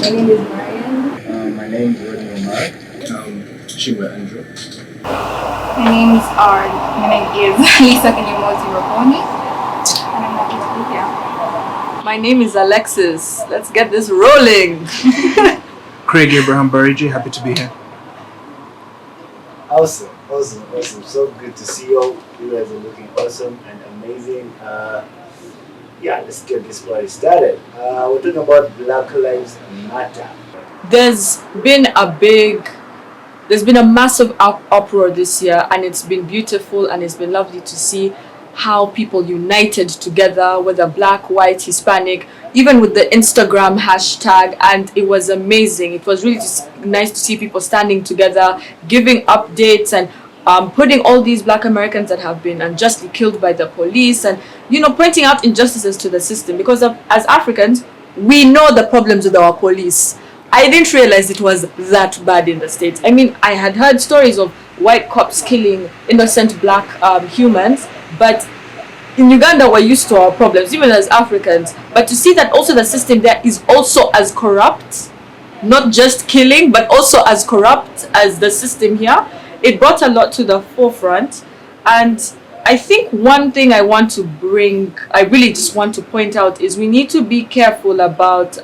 My name is Marian. My name is Rodney Wamara. Shiimwe Andrew. My name is Kanyomozi, Rabwoni. And I'm happy to be here. My name is Alexis. Let's get this rolling. Craig Abraham Barigye, happy to be here. Awesome. So good to see you all. You guys are looking awesome and amazing. Let's get this party started. We're talking about Black Lives Matter. There's been a massive uproar this year, and it's been beautiful and it's been lovely to see how people united together, whether black, white, Hispanic, even with the Instagram hashtag, and it was amazing. It was really just nice to see people standing together, giving updates, and putting all these black Americans that have been unjustly killed by the police, and pointing out injustices to the system, because as Africans, we know the problems with our police. I didn't realize it was that bad in the States. I mean, I had heard stories of white cops killing innocent black humans, but in Uganda we're used to our problems, even as Africans. But to see that also the system there is also as corrupt, not just killing, but also as corrupt as the system here, it brought a lot to the forefront. And I think one thing I really just want to point out is we need to be careful about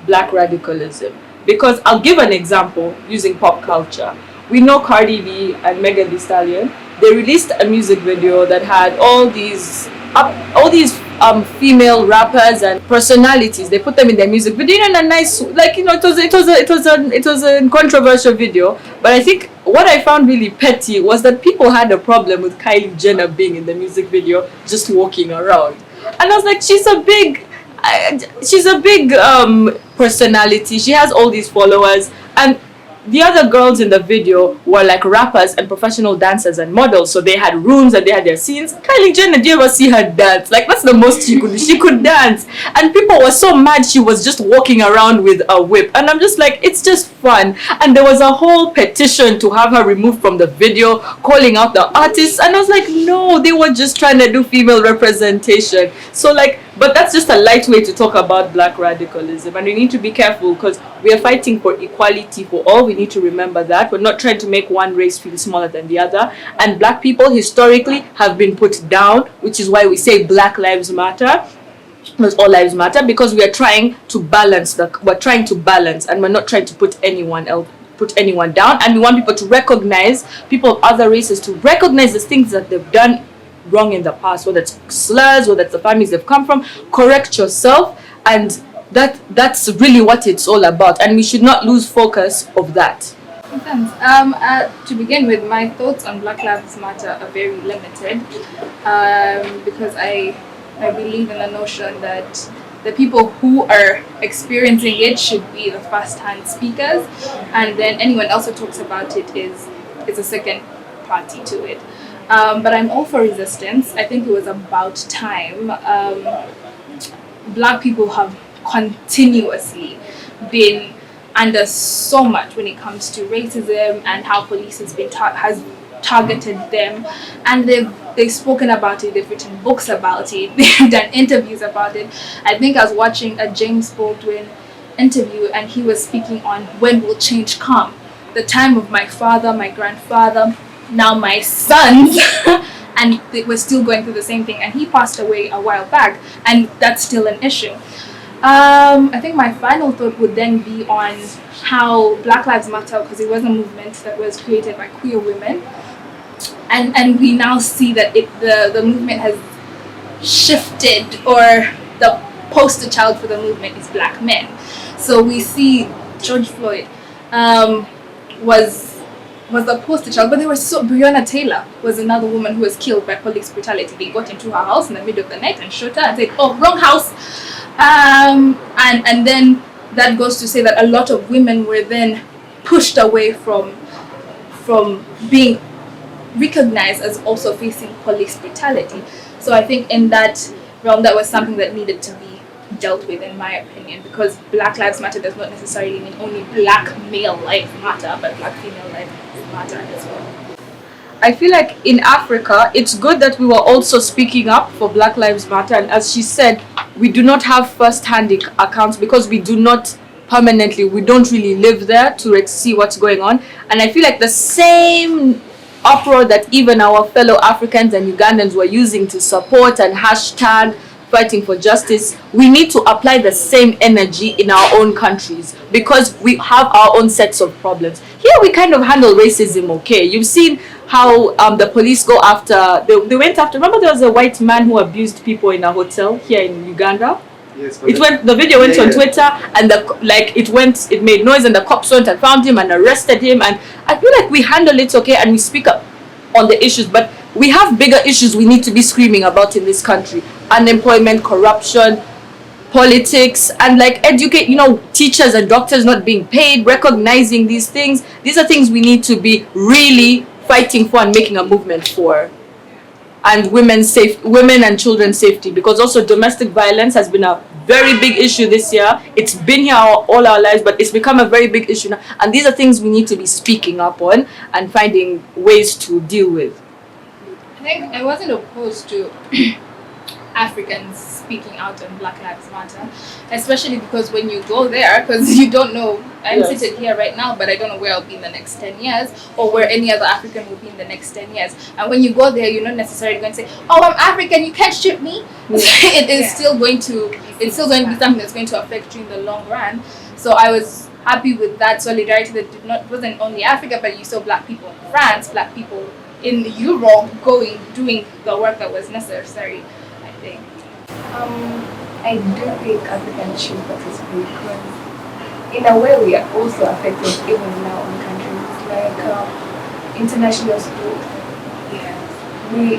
black radicalism, because I'll give an example using pop culture. We know Cardi B and Megan Thee Stallion. They released a music video that had all these female rappers and personalities. They put them in their music video in a nice, it was a controversial video. But I think what I found really petty was that people had a problem with Kylie Jenner being in the music video, just walking around. And I was like, she's a big personality. She has all these followers, and the other girls in the video were like rappers and professional dancers and models, so they had rooms and they had their scenes. Kylie Jenner, do you ever see her dance? Like, that's the most she could do. She could dance, and people were so mad she was just walking around with a whip. And I'm just like, it's just fun. And there was a whole petition to have her removed from the video, calling out the artists, and I was like, no, they were just trying to do female representation. So but that's just a light way to talk about black radicalism, and we need to be careful because we are fighting for equality for all. We need to remember that we're not trying to make one race feel smaller than the other, and black people historically have been put down, which is why we say Black Lives Matter, not all lives matter, because we are trying to balance and we're not trying to put anyone down, and we want people to recognize, people of other races to recognize the things that they've done wrong in the past, whether it's slurs, whether it's the families they've come from. Correct yourself, and that's really what it's all about, and we should not lose focus of that. To begin with, my thoughts on Black Lives Matter are very limited, because I believe in the notion that the people who are experiencing it should be the first-hand speakers, and then anyone else who talks about it is a second party to it. But I'm all for resistance. I think it was about time. Black people have continuously been under so much when it comes to racism and how police has targeted them, and they've spoken about it. They've written books about it. They've done interviews about it. I think I was watching a James Baldwin interview, and he was speaking on when will change come. The time of my father, my grandfather, now my sons, and we're still going through the same thing, and he passed away a while back, and that's still an issue. I think my final thought would then be on how Black Lives Matter, because it was a movement that was created by queer women, and we now see that the movement has shifted, or the poster child for the movement is black men. So we see George Floyd was the poster child, but Breonna Taylor was another woman who was killed by police brutality. They got into her house in the middle of the night and shot her and said, "Oh, wrong house." And then that goes to say that a lot of women were then pushed away from being recognized as also facing police brutality. So I think in that realm, that was something that needed to be dealt with, in my opinion, because Black Lives Matter does not necessarily mean only black male lives matter, but black female lives matter as well. I feel like in Africa, it's good that we were also speaking up for Black Lives Matter. And as she said, we do not have first-hand accounts because we do not permanently. We don't really live there to see what's going on. And I feel like the same uproar that even our fellow Africans and Ugandans were using to support and hashtag fighting for justice, we need to apply the same energy in our own countries, because we have our own sets of problems. Here we kind of handle racism okay. You've seen how the police go after, they went after, remember there was a white man who abused people in a hotel here in Uganda? Yes, The video went on Twitter, and it made noise, and the cops went and found him and arrested him. And I feel like we handle it okay and we speak up on the issues, but we have bigger issues we need to be screaming about in this country: unemployment, corruption, politics, and like educate, teachers and doctors not being paid, recognizing these things. These are things we need to be really fighting for and making a movement for. And women and children's safety, because also domestic violence has been a very big issue this year. It's been here all our lives, but it's become a very big issue now. And these are things we need to be speaking up on and finding ways to deal with. I think I wasn't opposed to Africans speaking out on Black Lives Matter, especially because when you go there, because you don't know, I'm seated here right now, but I don't know where I'll be in the next 10 years or where any other African will be in the next 10 years. And when you go there, you're not necessarily going to say, oh, I'm African, you can't shoot me. It is still going to be something that's going to affect you in the long run. So I was happy with that solidarity that wasn't only Africa, but you saw Black people in France, Black people in Europe doing the work that was necessary, I think. I do think Africans should participate, because in a way we are also affected even in our own countries, like international schools. Yeah, we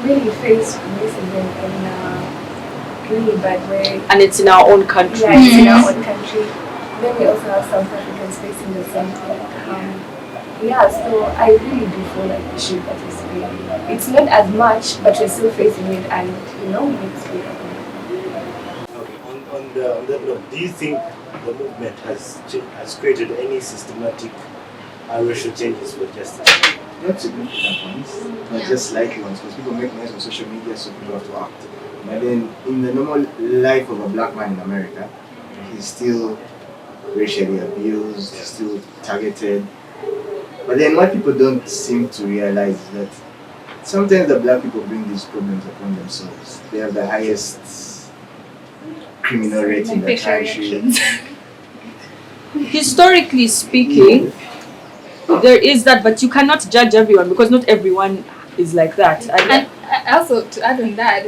really face racism in a really bad way. And it's in our own country. Yeah, it's in our own country. Then we also have South Africans facing the same thing. So I really do feel like we should participate. It's not as much, but we're still facing it, and we need to speak up. Okay, on that note, do you think the movement has created any systematic racial changes for justice? not significant ones, but just slightly ones, because people make noise on social media, so people have to act. But then, in the normal life of a black man in America, he's still racially abused, still targeted. But then what people don't seem to realize is that sometimes the black people bring these problems upon themselves. They have the highest criminal rate in the country. Historically speaking, there is that, but you cannot judge everyone because not everyone is like that. And also, to add on that,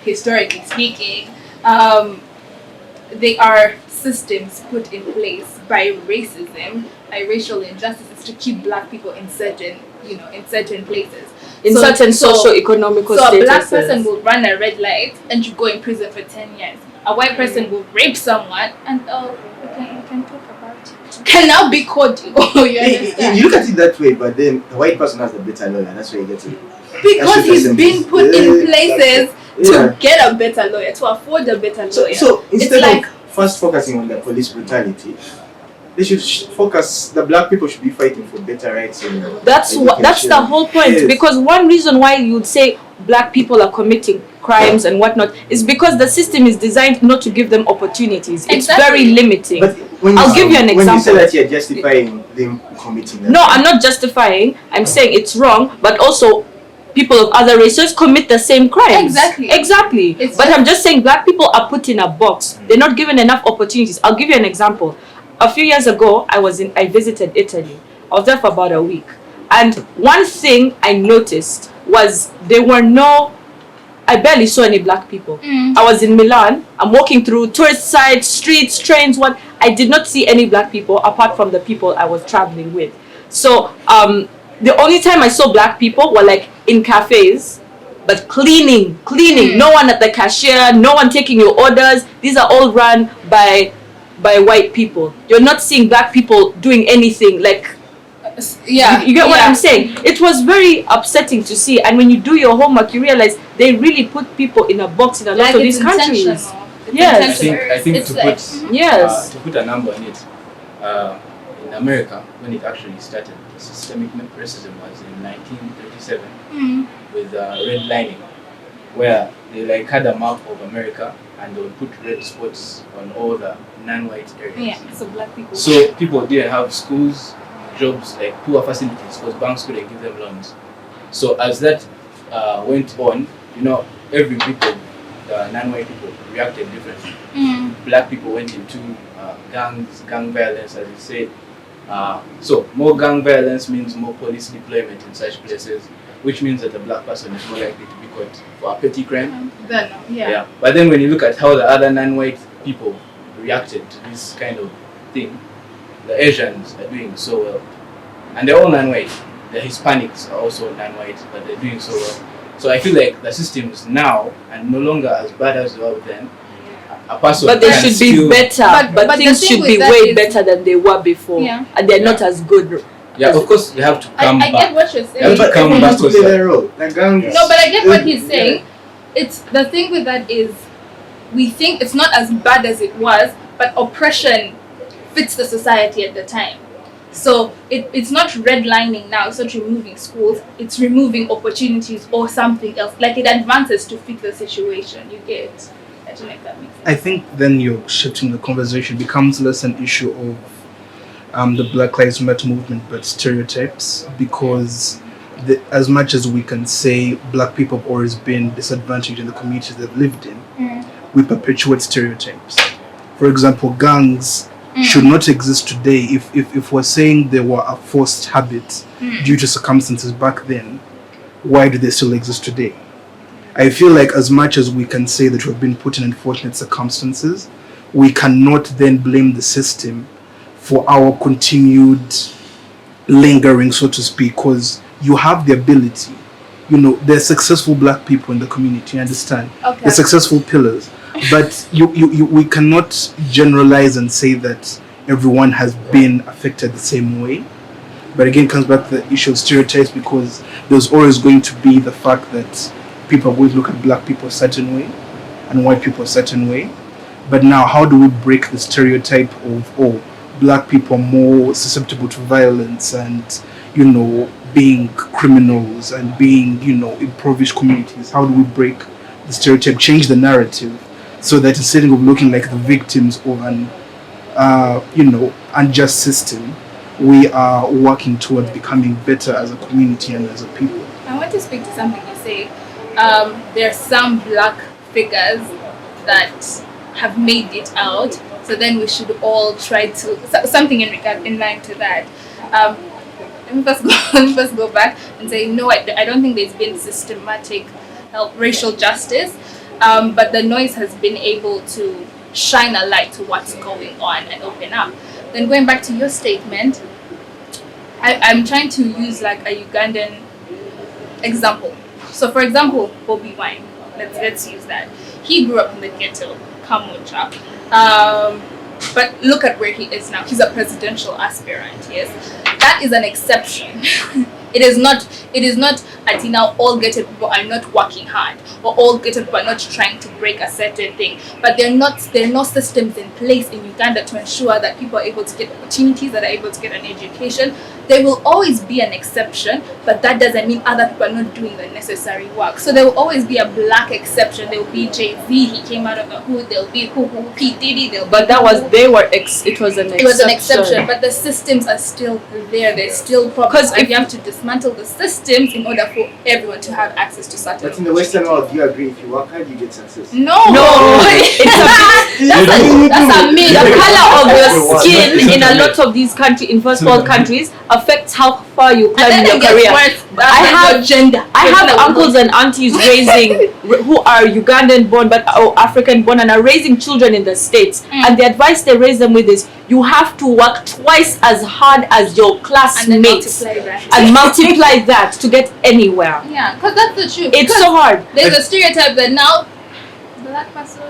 historically speaking, there are systems put in place by racism, by racial injustices to keep black people in certain places. In certain socio-economical statuses. So a black person will run a red light and you go in prison for 10 years. A white person will rape someone and we can talk about it. Can now be caught. Oh, you understand? You look at it that way, but then the white person has a better lawyer. That's where you get it. Because he's been put in places to get a better lawyer, to afford a better lawyer. So instead of first focusing on the police brutality, they should focus. The black people should be fighting for better rights. That's the whole point. Yes. Because one reason why you'd say black people are committing crimes and whatnot is because the system is designed not to give them opportunities. It's very limiting. But I'll give you an example. When you say that you're justifying them committing that, no, I'm not justifying. I'm saying it's wrong, but also people of other races commit the same crimes. Exactly. But I'm just saying black people are put in a box. They're not given enough opportunities. I'll give you an example. A few years ago, I visited Italy. I was there for about a week. And one thing I noticed was I barely saw any black people. I was in Milan. I'm walking through tourist sites, streets, trains. I did not see any black people apart from the people I was traveling with. So the only time I saw black people were like in cafes, but cleaning. No one at the cashier, no one taking your orders. These are all run by white people. You're not seeing black people doing anything like. You get what I'm saying? It was very upsetting to see, and when you do your homework, you realize they really put people in a box in a lot of these countries. Yes, I think to put a number on it, in America, when it actually started, systemic racism was in 1937 with redlining, where they like had a map of America and they would put red spots on all the non-white areas. Yeah, so black people. So people didn't have schools, jobs, like poor facilities because banks couldn't give them loans. So as that went on, every bit of the non-white people reacted differently. Black people went into gang violence, as you said. So more gang violence means more police deployment in such places, which means that the black person is more likely to be caught for a petty crime. Yeah. But then when you look at how the other non-white people reacted to this kind of thing, the Asians are doing so well. And they're all non-white. The Hispanics are also non-white, but they're doing so well. So I feel like the systems now are no longer as bad as they were then. A person But they can should be still- better. But the things thing should with be that way is- better than they were before. Yeah. And they're not as good. Yeah, of course, they have to come I back. get what you're Yeah, saying. but everyone has to play their role. Like gangs. No, but I get what he's saying. It's the thing with that is we think it's not as bad as it was, but oppression fits the society at the time. So it's not redlining now, it's not removing schools, it's removing opportunities or something else. Like it advances to fit the situation. You get it. I don't know if that makes sense. I think then you're shifting the conversation. It becomes less an issue of the Black Lives Matter movement, but stereotypes, because as much as we can say black people have always been disadvantaged in the communities they've lived in, we perpetuate stereotypes. For example, gangs should not exist today if we're saying they were a forced habit due to circumstances back then. Why do they still exist today? I feel like as much as we can say that we've been put in unfortunate circumstances, we cannot then blame the system for our continued lingering, so to speak, because you have the ability. There's successful black people in the community, you understand? Okay. They're successful pillars. But we cannot generalize and say that everyone has been affected the same way. But again, it comes back to the issue of stereotypes, because there's always going to be the fact that people are going to look at black people a certain way and white people a certain way. But now, how do we break the stereotype of, black people are more susceptible to violence and, being criminals and being, impoverished communities? How do we break the stereotype, change the narrative, so that instead of looking like the victims of an, unjust system, we are working towards becoming better as a community and as a people? I want to speak to something you say. There are some black figures that have made it out, so then we should all try to something in line to that. Let me first go back and say no. I don't think there's been systematic racial justice, but the noise has been able to shine a light to what's going on and open up. Then going back to your statement, I'm trying to use like a Ugandan example. So for example, Bobby Wine, let's use that. He grew up in the ghetto, Kamucha. But look at where he is now. He's a presidential aspirant, yes. That is an exception. It is not until now all ghetto people are not working hard, or all ghetto people are not trying to break a certain thing. But there are no systems in place in Uganda to ensure that people are able to get opportunities, that are able to get an education. There will always be an exception, but that doesn't mean other people are not doing the necessary work. So there will always be a black exception. There will be Jay-Z, he came out of the hood. There will be P. Diddy. But it was an exception. It was an exception, but the systems are still there. There's still problems, and you have to dismantle the systems in order for everyone to have access to certain. But in the Western world, do you agree? If you work hard, you get success. No, that's a myth. The color of your skin in a lot of these countries, in first world countries, affects how far you climb in your career. I have uncles and aunties who are Ugandan born but African born and are raising children in the States, and the advice they raise them with is you have to work twice as hard as your classmates and multiply that to get anywhere. Yeah, because that's the truth. It's so hard. There's a stereotype that now black person,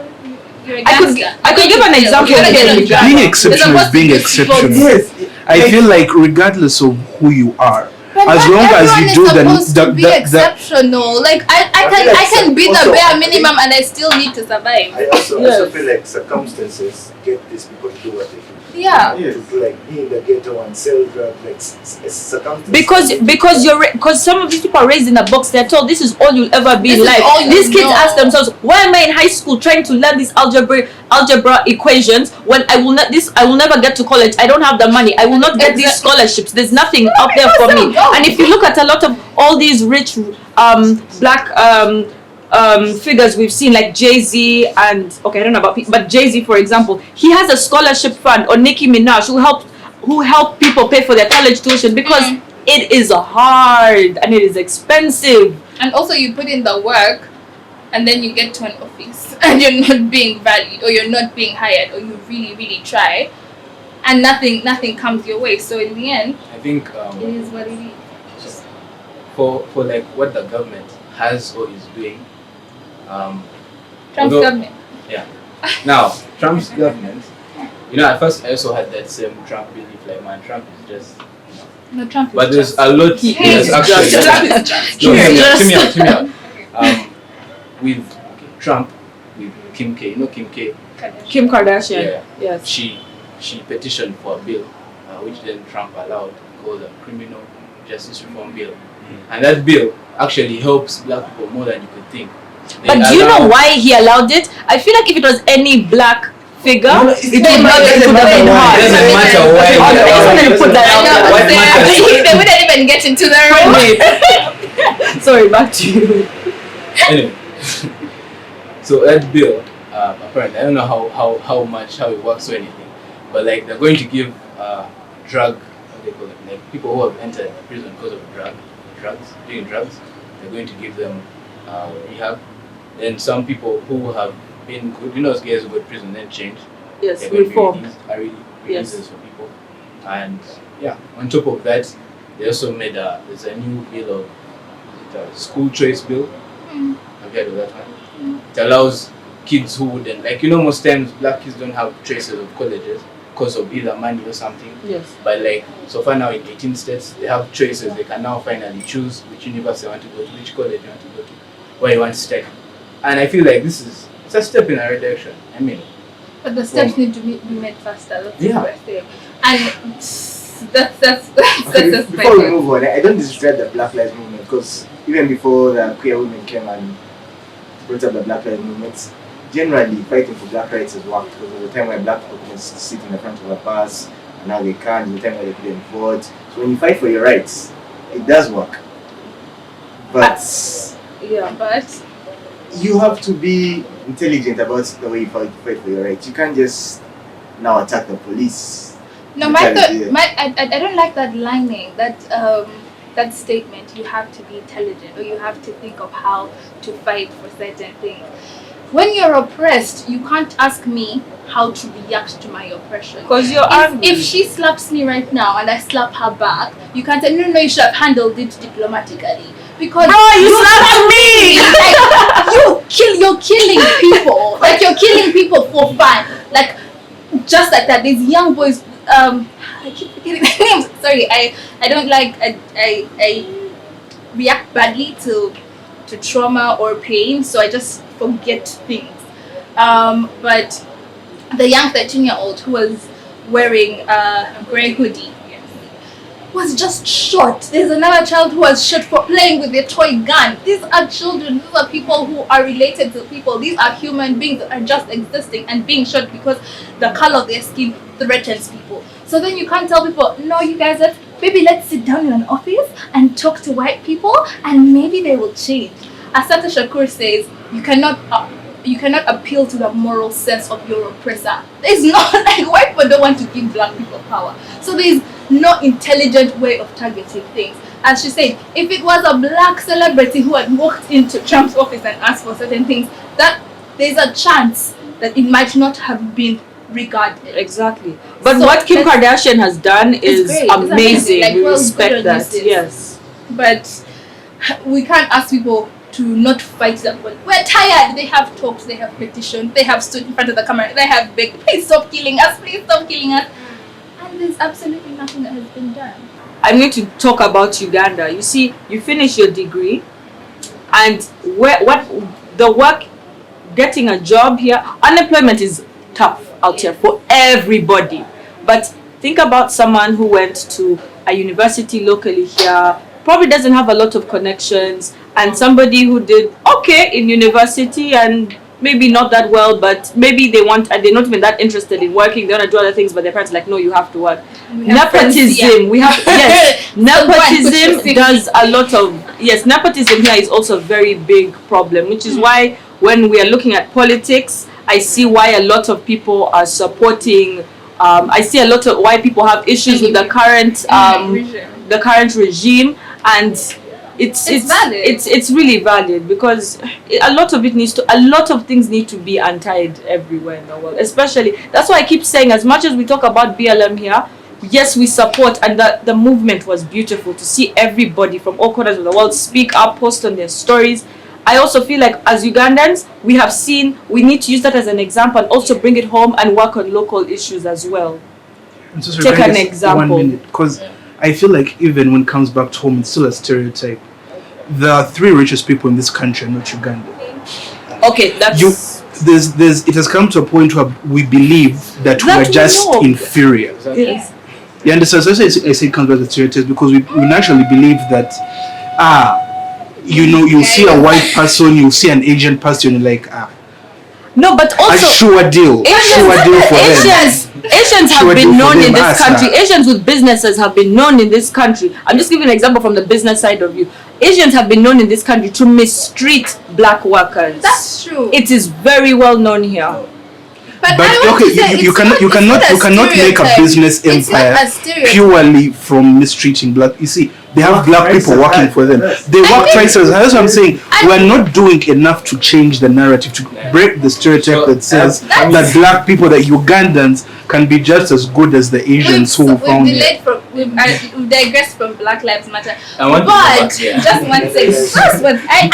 you're a gangster. I could give an example. Being exceptional is being exceptional. Yes. I feel like regardless of who you are, But as long as you do be exceptional. Like I I can be the also, bare minimum and I still need to survive. I also Yes. feel like circumstances get these people to do what they do. Yeah. Yes. To like be in the ghetto and sell drugs, like circumstances. Because some of these people are raised in a box. They're told this is all you'll ever be This in is life. all you These kids know. ask themselves, why am I in high school trying to learn these algebra equations when I will never get to college. I don't have the money. I will not get these scholarships. There's nothing out there for me. And if you look at a lot of all these rich black figures we've seen, like Jay-Z and I don't know about people, but Jay-Z, for example, he has a scholarship fund, or Nicki Minaj, who help people pay for their college tuition, because it is hard and it is expensive. And also you put in the work and then you get to an office and you're not being valued, or you're not being hired, or you really, really try and nothing comes your way. So in the end, I think it is what it is. for like what the government has or is doing. Trump's although- government. Now, Trump's government, at first I also had that same Trump belief, like, man, Trump is just. No, Trump is But there's just- a lot. There's actually. Trump is just. No, hear me Just- out. With Trump, with Kim K, Kim K. Kim Kardashian. Yeah. Yes. She petitioned for a bill, which then Trump allowed, called the Criminal Justice Reform Bill, and that bill actually helps black people more than you could think. But do you know why he allowed it? I feel like if it was any black figure, it would not it doesn't put them in matter hard. why. It doesn't matter why. I just wanted to put that I out know, there. What but matters? they wouldn't even get into the room. Sorry, back to you. Anyway, so that bill, apparently, I don't know how it works or anything, but like they're going to give drug, what do they call it, like people who have entered prison because of doing drugs, they're going to give them rehab. Then some people who have been good, those guys who go to prison then change, Yes, they're going reform. to be released, Yes. releases for people. And yeah, on top of that, they also made there's a new bill of the school choice bill. Have you heard of that one? It allows kids who wouldn't, most times black kids don't have choices of colleges because of either money or something. Yes. But so far now in 18 states, they have choices. They can now finally choose which university they want to go to, which college you want to go to, where you want to study. And I feel like it's a step in the right direction. I mean, But the steps need to be made faster. That's Yeah. the first thing. And that's Okay, just before we move on, I don't disrespect the Black Lives Movement, because even before the queer women came and brought up the Black Lives Movement, generally fighting for black rights has worked, because there was a time when black people couldn't sit in the front of a bus, and now they can. There's a time when they couldn't vote. So when you fight for your rights, it does work. But but you have to be intelligent about the way you fight for your rights. You can't just now attack the police. no, Mentality, I don't like that lining, that statement. You have to be intelligent, or you have to think of how to fight for certain things. When you're oppressed, you can't ask me how to react to my oppression. Because you're angry. If she slaps me right now and I slap her back, you can't say, no, you should have handled it diplomatically. Because you slapped me! Like, you're killing people. Like, you're killing people for fun. Like, just like that. These young boys, I keep forgetting their names. Sorry, I don't like, I react badly to trauma or pain, so I just forget things. But the young 13-year-old who was wearing a grey hoodie was just shot. There's another child who was shot for playing with their toy gun. These are children. These are people who are related to people. These are human beings that are just existing and being shot because the color of their skin threatens people. So then you can't tell people, no, you guys, maybe let's sit down in an office and talk to white people and maybe they will change. Asata Shakur says, you cannot appeal to the moral sense of your oppressor. There's not, like, white people don't want to give black people power. So there's no intelligent way of targeting things. As she said, if it was a black celebrity who had walked into Trump's office and asked for certain things, that there's a chance that it might not have been regarded. Exactly. But So what Kim let's- Kardashian has done is great. It's amazing. Like, We well, respect good on that. you, sis. Yes. But we can't ask people to not fight that one. We're tired. They have talked, they have petitioned, they have stood in front of the camera, they have begged, please stop killing us, please stop killing us. And there's absolutely nothing that has been done. I'm going to talk about Uganda. You see, you finish your degree And what the work, getting a job here, unemployment is tough out here for everybody. But think about someone who went to a university locally here, probably doesn't have a lot of connections, and somebody who did okay in university and maybe not that well, but maybe they're not even that interested in working. They want to do other things, but their parents are like, no, you have to work. Nepotism. We have yes. Nepotism does a lot of nepotism here is also a very big problem, which is why when we are looking at politics, I see why a lot of people are supporting. I see a lot of why people have issues with the current regime, and it's valid. It's really valid, because a lot of things need to be untied everywhere in the world. Especially, that's why I keep saying, as much as we talk about BLM here, yes, we support, and the movement was beautiful to see everybody from all corners of the world speak up, post on their stories. I also feel like as Ugandans, we have seen we need to use that as an example and also bring it home and work on local issues as well. Take an example. 1 minute, because I feel like even when it comes back to home, it's still a stereotype. The 3 richest people in this country are not Ugandan. Okay, that's... It has come to a point where we believe that we're just inferior. Yes. You understand? So I say it comes back to stereotypes, because we naturally believe that, you see a white person, you see an Asian person, you're like, no, but also a sure deal for Asians have been known in this country. Asians with businesses have been known in this country. I'm just giving an example from the business side of you. Asians have been known in this country to mistreat black workers. That's true. It is very well known here. But okay, you cannot make a business empire purely from mistreating black. You see, they have black people working for them. They work twice as hard. That's what I'm saying. We're not doing enough to change the narrative, to break the stereotype that says that black people, that Ugandans can be just as good as the Asians who found it. We've digressed from Black Lives Matter. But just one second. I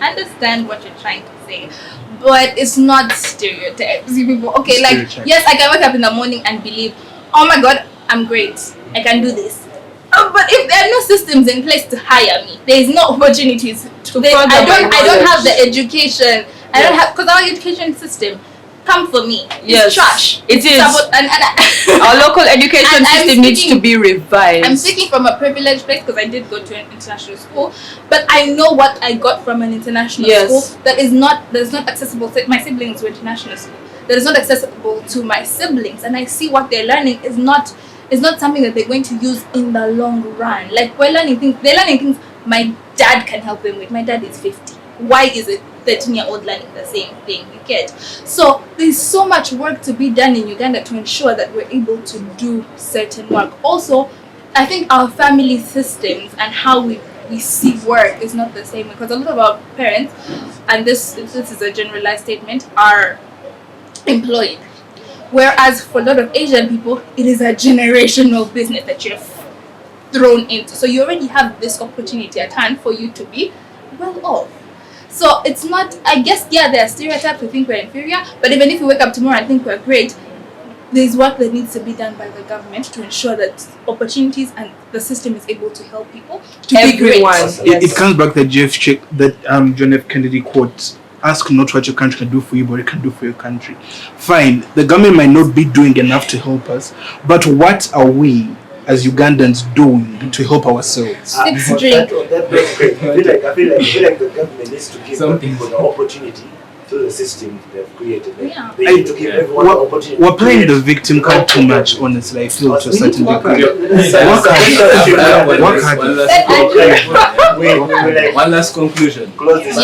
understand what you're trying to say. But it's not stereotypes. People, okay, like, yes, I can wake up in the morning and believe, oh my God, I'm great. I can do this. But if there are no systems in place to hire me, there is no opportunities. I don't have the education. I don't have, because our education system, come for me. It's trash. It is. Our local education system needs to be revised. I'm speaking from a privileged place because I did go to an international school, but I know what I got from an international school that is not accessible to my siblings were international school. That is not accessible to my siblings, and I see what they're learning is not something that they're going to use in the long run. Like, they're learning things my dad can help them with. My dad is 50. Why is it 13-year-old learning the same thing? You get? So there's so much work to be done in Uganda to ensure that we're able to do certain work. Also, I think our family systems and how we see work is not the same, because a lot of our parents, and this is a generalized statement, are employed. Whereas for a lot of Asian people, it is a generational business that you're thrown into. So you already have this opportunity at hand for you to be well off. So it's not, I guess, there are stereotypes. We think we're inferior, but even if we wake up tomorrow and think we're great, there's work that needs to be done by the government to ensure that opportunities and the system is able to help people to be great. It comes back to that John F. Kennedy quote: "Ask not what your country can do for you, but it can do for your country." Fine, the government might not be doing enough to help us, but what are we as Ugandans doing to help ourselves? I feel like the government needs to give people the opportunity through the system they've created. They need to give everyone the opportunity. We're playing the victim card too much, honestly. I feel to a certain degree. One last conclusion. Close this.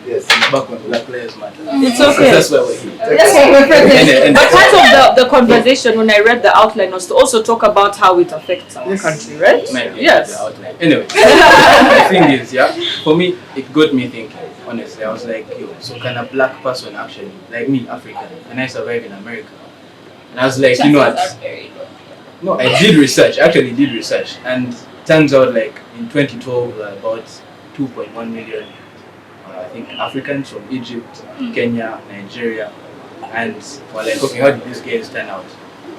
Yes. Back on Black Lives Matter. It's okay. That's why we're here. That's what we're present. But part of the conversation when I read the outline was to also talk about how it affects our country, right? Yes. Anyway, the thing is, for me, it got me thinking. Honestly, I was like, so can a black person actually, like me, African, can I survive in America? And I was like, you know what? No, I did research, and turns out like in 2012, about 2.1 million, I think, Africans from Egypt, Kenya, Nigeria, and we're like, okay, how did these guys turn out?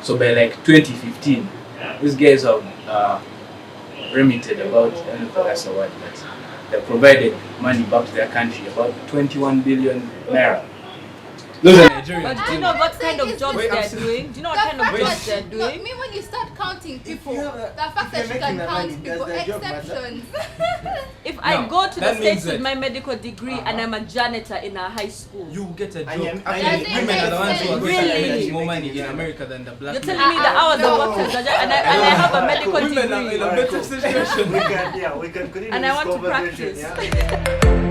So by like 2015, these guys have remitted about, I don't know if that's a word, but they provided money back to their country, about 21 billion naira. Those are Nigerians. But do you know what kind of jobs Wait, they're doing? Do you know what kind of jobs they're doing? Me, when you start counting people, the fact if that you're you can making count money, people, does their job matter? exceptions. If I No, go to the that means States with that- my medical degree and I'm a janitor in a high school, You get a job. And you- Actually, and women are the ones who are Really? getting more money in America than the black you're men. telling me the hours no. I worked as a and I have a medical Women are in degree a better situation. we can continue and this I want to conversation, practice. yeah?